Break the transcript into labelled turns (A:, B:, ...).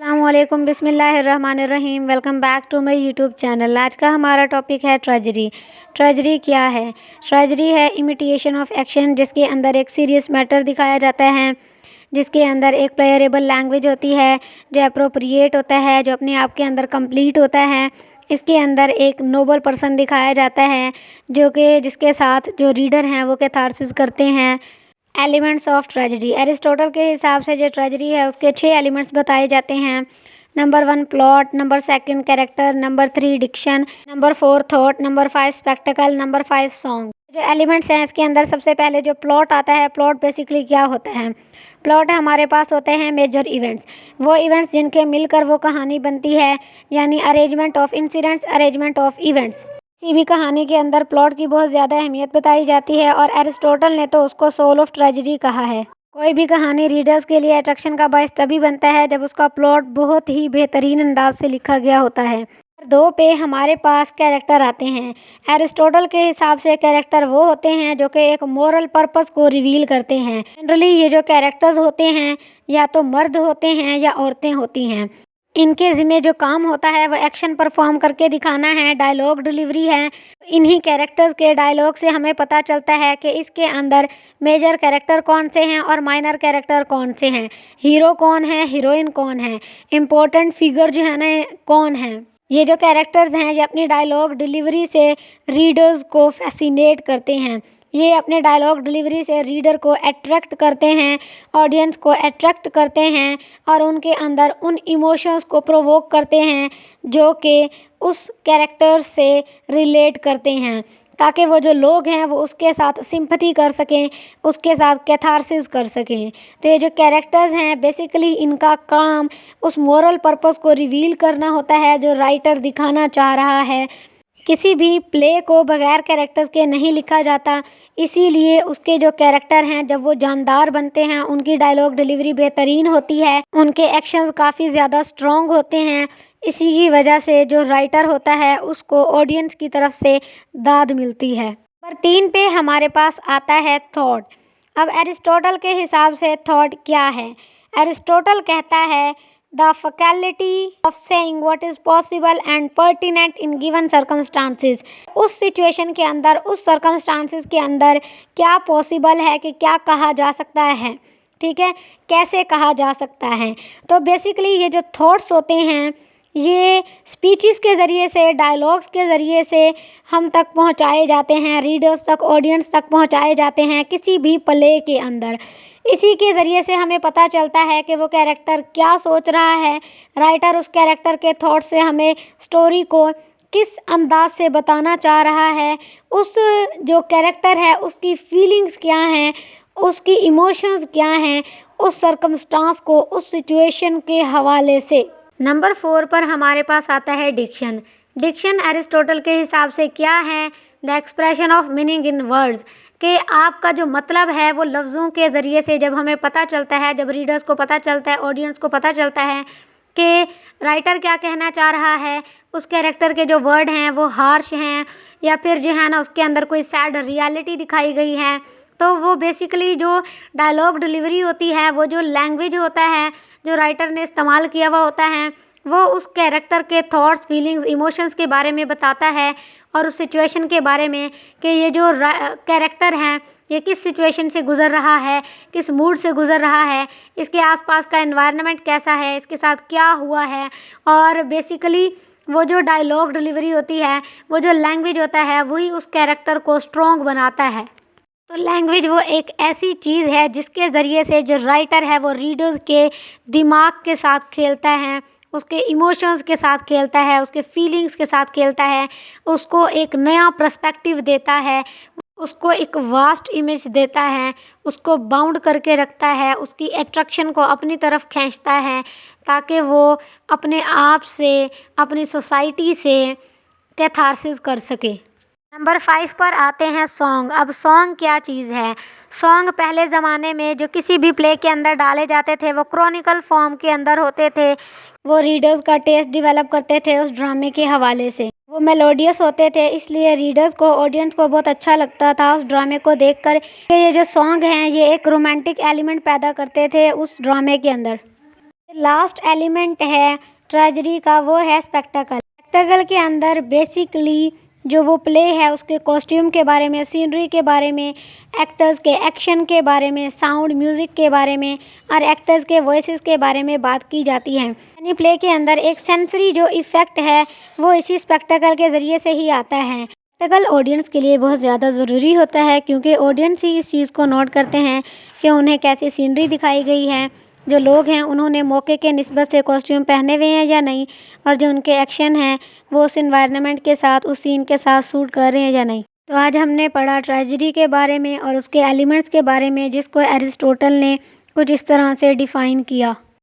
A: अस्सलामुअलैकुम बिस्मिल्लाहिर्रहमानिर्रहीम। Welcome back to my YouTube channel. आज का हमारा टॉपिक है ट्रेजरी। ट्रेजरी क्या है? ट्रेजरी है इमिटेशन ऑफ एक्शन, जिसके अंदर एक सीरियस मैटर दिखाया जाता है, जिसके अंदर एक प्लेयरेबल लैंग्वेज होती है, जो अप्रोप्रिएट होता है, जो अपने आप के अंदर कंप्लीट होता है। इसके अंदर एक नोबल पर्सन दिखाया जाता है, जो कि जिसके साथ जो रीडर हैं वो कैथारसिस करते हैं। Elements of treasury. एरिस्टोटल के हिसाब से जो ट्रेजरी है उसके 6 एलिमेंट्स बताए जाते हैं। Number 1 plot, number 2 character, number 3 diction, number 4 thought, number 5 spectacle, number 5 song. जो एलिमेंट्स हैं इसके अंदर सबसे पहले जो प्लॉट आता है, प्लॉट बेसिकली क्या होता है? प्लॉट हमारे पास होते हैं मेजर इवेंट्स, वो इवेंट्स जिनके मिलकर वो कहानी बनती है, यानी arrangement of incidents, arrangement of events. किसी भी कहानी के अंदर प्लॉट की बहुत ज़्यादा अहमियत बताई जाती है और एरिस्टोटल ने तो उसको सोल ऑफ ट्रेजेडी कहा है। कोई भी कहानी रीडर्स के लिए अट्रैक्शन का बायस तभी बनता है जब उसका प्लॉट बहुत ही बेहतरीन अंदाज से लिखा गया होता है। नंबर 2 पे हमारे पास कैरेक्टर आते हैं। एरिस्टोटल के हिसाब से कैरेक्टर वो होते हैं जो कि एक मोरल पर्पस को रिवील करते हैं। जनरली ये जो कैरेक्टर्स होते हैं या तो मर्द होते हैं या औरतें होती हैं। इनके ज़िम्मे जो काम होता है वो एक्शन परफॉर्म करके दिखाना है, डायलॉग डिलीवरी है। इन्हीं कैरेक्टर्स के डायलॉग से हमें पता चलता है कि इसके अंदर मेजर कैरेक्टर कौन से हैं और माइनर कैरेक्टर कौन से हैं, हीरो कौन है, हीरोइन कौन है, इम्पोर्टेंट फिगर जो है ना कौन है। ये जो कैरेक्टर्स हैं ये अपनी डायलॉग डिलीवरी से रीडर्स को फैसिनेट करते हैं। ये अपने डायलॉग डिलीवरी से रीडर को अट्रैक्ट करते हैं, ऑडियंस को अट्रैक्ट करते हैं और उनके अंदर उन इमोशंस को प्रोवोक करते हैं जो कि उस कैरेक्टर से रिलेट करते हैं, ताकि वो जो लोग हैं वो उसके साथ सिंपैथी कर सकें, उसके साथ कैथारसिस कर सकें। तो ये जो कैरेक्टर्स हैं बेसिकली इनका काम उस मोरल पर्पस को रिवील करना होता है जो राइटर दिखाना चाह रहा है। किसी भी प्ले को बगैर कैरेक्टर्स के नहीं लिखा जाता, इसीलिए उसके जो कैरेक्टर हैं जब वो जानदार बनते हैं, उनकी डायलॉग डिलीवरी बेहतरीन होती है, उनके एक्शंस काफ़ी ज़्यादा स्ट्रॉन्ग होते हैं। इसी की वजह से जो राइटर होता है उसको ऑडियंस की तरफ से दाद मिलती है। नंबर 3 पे हमारे पास आता है थॉट। अब एरिस्टोटल के हिसाब से थॉट क्या है? एरिस्टोटल कहता है the faculty of saying what is possible and pertinent in given circumstances। उस सिचुएशन के अंदर, उस circumstances के अंदर क्या पॉसिबल है कि क्या कहा जा सकता है, ठीक है, कैसे कहा जा सकता है। तो बेसिकली ये जो थॉट्स होते हैं ये स्पीचेस के ज़रिए से, डायलॉग्स के ज़रिए से हम तक पहुंचाए जाते हैं, रीडर्स तक, ऑडियंस तक पहुंचाए जाते हैं किसी भी प्ले के अंदर। इसी के ज़रिए से हमें पता चलता है कि वो कैरेक्टर क्या सोच रहा है। राइटर उस कैरेक्टर के थॉट से हमें स्टोरी को किस अंदाज से बताना चाह रहा है, उस जो कैरेक्टर है उसकी फीलिंग्स क्या हैं, उसकी इमोशंस क्या हैं, उस सर्कमस्टांस को, उस सिचुएशन के हवाले से। नंबर 4 पर हमारे पास आता है डिक्शन। डिक्शन एरिस्टोटल के हिसाब से क्या है? The expression of meaning in words, कि आपका जो मतलब है वो लफ्ज़ों के ज़रिए से जब हमें पता चलता है, जब रीडर्स को पता चलता है, ऑडियंस को पता चलता है कि राइटर क्या कहना चाह रहा है, उस कैरेक्टर के जो वर्ड हैं वो हार्श हैं या फिर जो है ना उसके अंदर कोई सैड रियलिटी दिखाई गई है, तो वो बेसिकली जो डायलॉग डिलीवरी होती है, वो जो लैंग्वेज होता है जो राइटर ने इस्तेमाल किया हुआ होता है, वो उस कैरेक्टर के थॉट्स, फीलिंग्स, इमोशंस के बारे में बताता है और उस सिचुएशन के बारे में कि ये जो कैरेक्टर हैं ये किस सिचुएशन से गुज़र रहा है, किस मूड से गुज़र रहा है, इसके आसपास का एनवायरनमेंट कैसा है, इसके साथ क्या हुआ है। और बेसिकली वो जो डायलॉग डिलीवरी होती है, वो जो लैंग्वेज होता है, वही उस कैरेक्टर को स्ट्रॉन्ग बनाता है। तो लैंग्वेज वो एक ऐसी चीज़ है जिसके ज़रिए से जो राइटर है वो रीडर्स के दिमाग के साथ खेलता है, उसके इमोशंस के साथ खेलता है, उसके फीलिंग्स के साथ खेलता है, उसको एक नया पर्सपेक्टिव देता है, उसको एक वास्ट इमेज देता है, उसको बाउंड करके रखता है, उसकी अट्रैक्शन को अपनी तरफ खींचता है ताकि वो अपने आप से, अपनी सोसाइटी से कैथारसिस कर सके। नंबर 5 पर आते हैं सॉन्ग। अब सॉन्ग क्या चीज़ है? सॉन्ग पहले ज़माने में जो किसी भी प्ले के अंदर डाले जाते थे वो क्रॉनिकल फॉर्म के अंदर होते थे, वो रीडर्स का टेस्ट डेवलप करते थे उस ड्रामे के हवाले से। वो मेलोडियस होते थे, इसलिए रीडर्स को, ऑडियंस को बहुत अच्छा लगता था उस ड्रामे को देखकर कि ये जो सॉन्ग हैं ये एक रोमांटिक एलिमेंट पैदा करते थे उस ड्रामे के अंदर। लास्ट एलिमेंट है ट्रेजडी का, वो है स्पेक्टेकल। स्पेक्टेकल के अंदर बेसिकली जो वो प्ले है उसके कॉस्ट्यूम के बारे में, सीनरी के बारे में, एक्टर्स के एक्शन के बारे में, साउंड म्यूज़िक के बारे में और एक्टर्स के वॉइसेस के बारे में बात की जाती है। यानी प्ले के अंदर एक सेंसरी जो इफ़ेक्ट है वो इसी स्पेक्टेकल के ज़रिए से ही आता है। स्पेक्टेकल ऑडियंस के लिए बहुत ज़्यादा ज़रूरी होता है क्योंकि ऑडियंस ही इस चीज़ को नोट करते हैं कि उन्हें कैसी सीनरी दिखाई गई है, जो लोग हैं उन्होंने मौके के निस्बत से कॉस्ट्यूम पहने हुए हैं या नहीं, और जो उनके एक्शन हैं वो उस इन्वायरमेंट के साथ, उस सीन के साथ सूट कर रहे हैं या नहीं। तो आज हमने पढ़ा ट्रेजेडी के बारे में और उसके एलिमेंट्स के बारे में, जिसको एरिस्टोटल ने कुछ इस तरह से डिफ़ाइन किया।